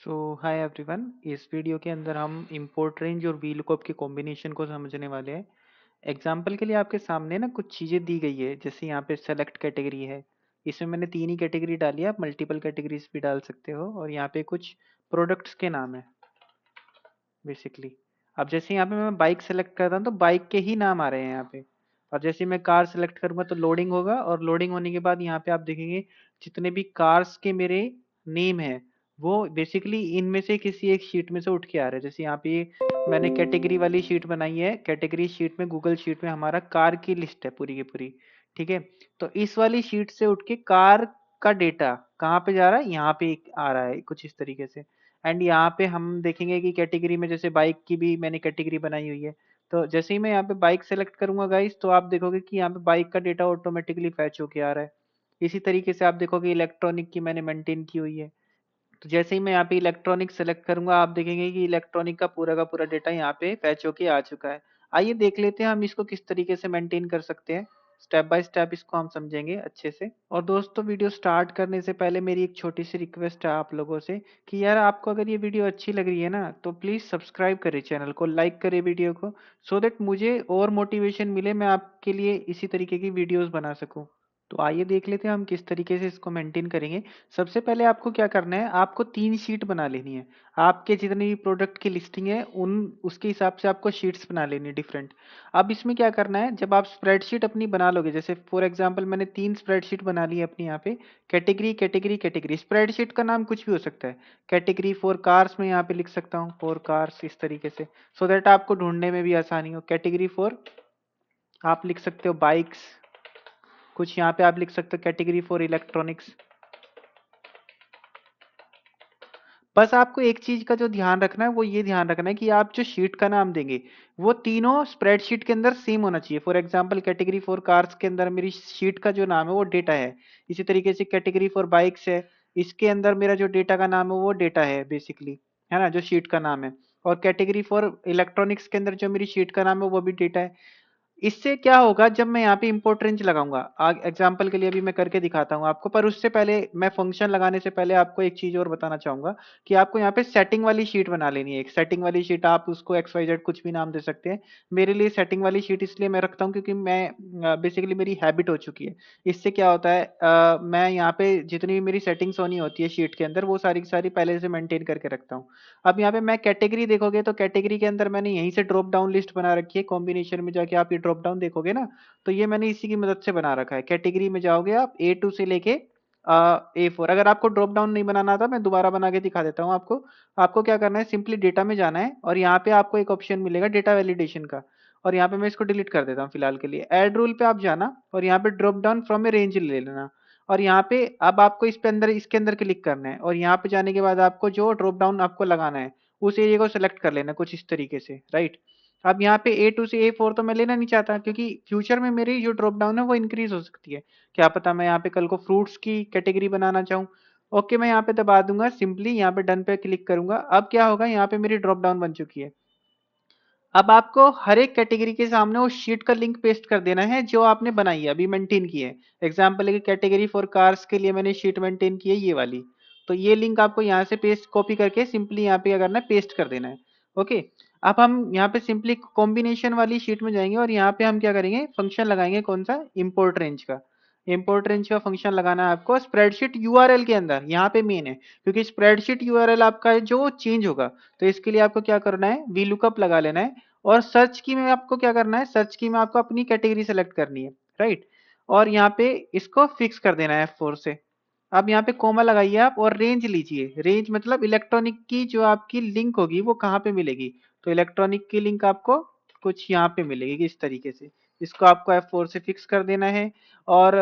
Hi everyone. इस video के अंदर हम इंपोर्ट रेंज और वीलुकअप के कॉम्बिनेशन को समझने वाले हैं। एग्जाम्पल के लिए आपके सामने ना कुछ चीज़ें दी गई है, जैसे यहाँ पे सेलेक्ट कैटेगरी है। इसमें मैंने तीन ही कैटेगरी डाली है, आप मल्टीपल कैटेगरीज भी डाल सकते हो। और यहाँ पे कुछ प्रोडक्ट्स के नाम है बेसिकली। अब जैसे यहाँ पे मैं बाइक सेलेक्ट करता हूँ तो बाइक के ही नाम आ रहे हैं यहाँ पे। और जैसे मैं कार सेलेक्ट करूंगा तो लोडिंग होगा, और लोडिंग होने के बाद यहाँ पे आप देखेंगे जितने भी कार्स के मेरे नेम है वो बेसिकली इनमें से किसी एक शीट में से उठ के आ रहे हैं। जैसे यहाँ पे मैंने कैटेगरी वाली शीट बनाई है, कैटेगरी शीट में गूगल शीट में हमारा कार की लिस्ट है पूरी की पूरी। ठीक है, तो इस वाली शीट से उठ के कार का डेटा कहाँ पे जा रहा है, यहाँ पे आ रहा है कुछ इस तरीके से। एंड यहाँ पे हम देखेंगे कि कैटेगरी में जैसे बाइक की भी मैंने कैटेगरी बनाई हुई है। तो जैसे ही मैं यहाँ पे बाइक सेलेक्ट करूंगा गाइस, तो आप देखोगे कि यहाँ पे बाइक का डेटा ऑटोमेटिकली फैच होके आ रहा है। इसी तरीके से आप देखोगे इलेक्ट्रॉनिक की मैंने मेंटेन की हुई है। तो जैसे ही मैं यहाँ पे इलेक्ट्रॉनिक सेलेक्ट करूंगा, आप देखेंगे कि इलेक्ट्रॉनिक का पूरा डेटा यहाँ पे फैच होके आ चुका है। आइए देख लेते हैं हम इसको किस तरीके से मेंटेन कर सकते हैं। स्टेप बाय स्टेप इसको हम समझेंगे अच्छे से। और दोस्तों, वीडियो स्टार्ट करने से पहले मेरी एक छोटी सी रिक्वेस्ट है आप लोगों से कि यार आपको अगर ये वीडियो अच्छी लग रही है ना, तो प्लीज सब्सक्राइब करें चैनल को, लाइक करें वीडियो को, सो दैट मुझे और मोटिवेशन मिले, मैं आपके लिए इसी तरीके की वीडियोस बना सकूं। तो आइए देख लेते हैं हम किस तरीके से इसको मेंटेन करेंगे। सबसे पहले आपको क्या करना है, आपको तीन शीट बना लेनी है। आपके जितनी भी प्रोडक्ट की लिस्टिंग है उन उसके हिसाब से आपको शीट्स बना लेनी है डिफरेंट। अब इसमें क्या करना है, जब आप स्प्रेडशीट अपनी बना लोगे, जैसे फॉर एग्जांपल मैंने तीन स्प्रेडशीट बना ली है अपनी यहाँ पे। कैटेगरी कैटेगरी कैटेगरी, स्प्रेडशीट का नाम कुछ भी हो सकता है। कैटेगरी फॉर कार्स में यहाँ पे लिख सकता हूँ, फॉर कार्स इस तरीके से, सो दैट आपको ढूंढने में भी आसानी हो। कैटेगरी फॉर आप लिख सकते हो बाइक्स, कुछ यहाँ पे आप लिख सकते हो कैटेगरी फॉर इलेक्ट्रॉनिक्स। बस आपको एक चीज का जो ध्यान रखना है वो ये ध्यान रखना है कि आप जो शीट का नाम देंगे वो तीनों स्प्रेडशीट के अंदर सेम होना चाहिए। For example category for cars के अंदर मेरी शीट का जो नाम है वो डेटा है। इसी तरीके से कैटेगरी फॉर बाइक्स है, इसके अंदर मेरा जो डेटा का नाम है वो डेटा है बेसिकली, है ना, जो शीट का नाम है। और कैटेगरी फॉर इलेक्ट्रॉनिक्स के अंदर जो मेरी शीट का नाम है वो भी डेटा है। इससे क्या होगा, जब मैं यहाँ पे इंपोर्ट रेंज लगाऊंगा, एग्जाम्पल के लिए अभी मैं करके दिखाता हूँ आपको, पर उससे पहले मैं फंक्शन लगाने से पहले आपको एक चीज और बताना चाहूंगा कि आपको यहाँ पे सेटिंग वाली शीट बना लेनी है। एक सेटिंग वाली शीट, आप उसको XYZ कुछ भी नाम दे सकते हैं। मेरे लिए सेटिंग वाली शीट इसलिए मैं रखता हूँ क्योंकि मैं बेसिकली मेरी हैबिट हो चुकी है। इससे क्या होता है, मैं यहाँ पे जितनी भी मेरी सेटिंग्स होनी होती है शीट के अंदर वो सारी की सारी पहले से मेंटेन करके रखता हूँ। अब यहाँ पे मैं कैटेगरी देखोगे तो कैटेगरी के अंदर मैंने यहीं से ड्रॉप डाउन लिस्ट बना रखी है। कॉम्बिनेशन में जाके आप ये ड्रॉप डाउन देखोगे ना, तो ये मैंने इसी की मदद से बना रखा है। कैटेगरी में जाओगे आप A2 से लेके A4। अगर आपको ड्रॉप डाउन नहीं बनाना आता, मैं दोबारा बना के दिखा देता हूँ आपको। आपको क्या करना है, सिंपली डेटा में जाना है और यहाँ पे आपको एक ऑप्शन मिलेगा डेटा वैलिडेशन का। और यहाँ पे मैं इसको डिलीट कर देता हूँ फिलहाल के लिए। ऐड रूल पे आप जाना और यहाँ पे drop down from A range ले लेना। और यहाँ पे अब आपको इस पे अंदर इसके अंदर क्लिक करना है, और यहाँ पे जाने के बाद आपको जो ड्रॉप डाउन आपको लगाना है उस एरिया को सिलेक्ट कर लेना कुछ इस तरीके से, राइट। अब यहाँ पे A2 से A4 तो मैं लेना नहीं चाहता, क्योंकि फ्यूचर में मेरी जो ड्रॉप डाउन है वो इंक्रीज हो सकती है। क्या पता मैं यहाँ पे कल को फ्रूट्स की कैटेगरी बनाना चाहूँ। ओके, मैं यहाँ पे दबा दूंगा, सिंपली यहाँ पे डन पे क्लिक करूंगा। अब क्या होगा, यहाँ पे मेरी ड्रॉप डाउन बन चुकी है। अब आपको हर एक कैटेगरी के सामने उस शीट का लिंक पेस्ट कर देना है जो आपने बनाई है, अभी मेंटेन की है। एग्जाम्पल है, कैटेगरी फॉर कार्स के लिए मैंने शीट मेंटेन की है ये वाली। तो ये लिंक आपको यहाँ से पेस्ट कॉपी करके सिंपली यहाँ पे क्या करना है, पेस्ट कर देना है। ओके, अब हम यहाँ पे सिंपली कॉम्बिनेशन वाली शीट में जाएंगे और यहाँ पे हम क्या करेंगे, फंक्शन लगाएंगे कौन सा, इंपोर्ट रेंज का। इंपोर्ट रेंज का फंक्शन लगाना है आपको स्प्रेडशीट यूआरएल के अंदर, यहाँ पे मेन है, क्योंकि स्प्रेडशीट यूआरएल आपका है जो चेंज होगा। तो इसके लिए आपको क्या करना है, वीलुकअप लगा लेना है। और सर्च की में आपको क्या करना है, सर्च की में आपको अपनी कैटेगरी सेलेक्ट करनी है, राइट। और यहाँ पे इसको फिक्स कर देना है F4 से। अब यहाँ पे कोमा लगाइए आप और रेंज लीजिए। रेंज मतलब इलेक्ट्रॉनिक की जो आपकी लिंक होगी वो कहाँ पे मिलेगी। तो इलेक्ट्रॉनिक की लिंक आपको कुछ यहाँ पे मिलेगी इस तरीके से। इसको आपको F4 से फिक्स कर देना है। और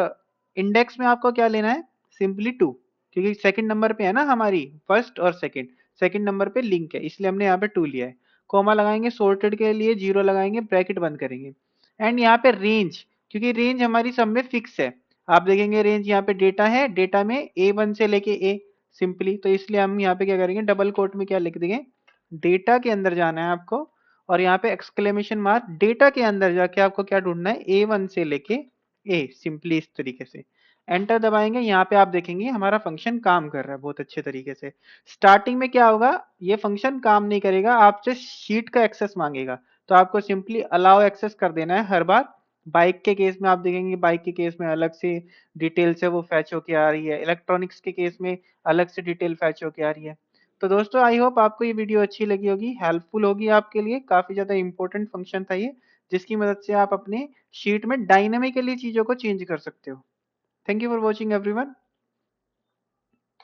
इंडेक्स में आपको क्या लेना है, सिंपली 2, क्योंकि सेकंड नंबर पे है ना हमारी, फर्स्ट और सेकंड, सेकंड नंबर पे लिंक है, इसलिए हमने यहाँ पे 2 लिया है। कोमा लगाएंगे, सॉर्टेड के लिए 0 लगाएंगे, ब्रैकेट बंद करेंगे। एंड यहाँ पे रेंज, क्योंकि रेंज हमारी सब में फिक्स है। आप देखेंगे रेंज यहाँ पे डेटा है, डेटा में A1 से लेके A सिंपली, तो इसलिए हम यहाँ पे क्या करेंगे, डबल कोट में क्या लिख देंगे, डेटा के अंदर जाना है आपको। और यहाँ पे एक्सक्लेमेशन मार्क, डेटा के अंदर जाके आपको क्या ढूंढना है, A1 से लेके A, सिंपली इस तरीके से। एंटर दबाएंगे, यहाँ पे आप देखेंगे हमारा फंक्शन काम कर रहा है बहुत अच्छे तरीके से। स्टार्टिंग में क्या होगा, ये फंक्शन काम नहीं करेगा, आपसे शीट का एक्सेस मांगेगा, तो आपको सिंपली अलाउ एक्सेस कर देना है हर बार। बाइक के केस में आप देखेंगे, बाइक के केस में अलग से डिटेल से वो फैच होके आ रही है, इलेक्ट्रॉनिक्स के केस में अलग से डिटेल फैच होके आ रही है। तो दोस्तों आई होप आपको ये वीडियो अच्छी लगी होगी, हेल्पफुल होगी आपके लिए, काफी ज्यादा इंपॉर्टेंट फंक्शन था ये, जिसकी मदद से आप अपने शीट में डायनेमिकली चीजों को चेंज कर सकते हो। Thank you for watching everyone.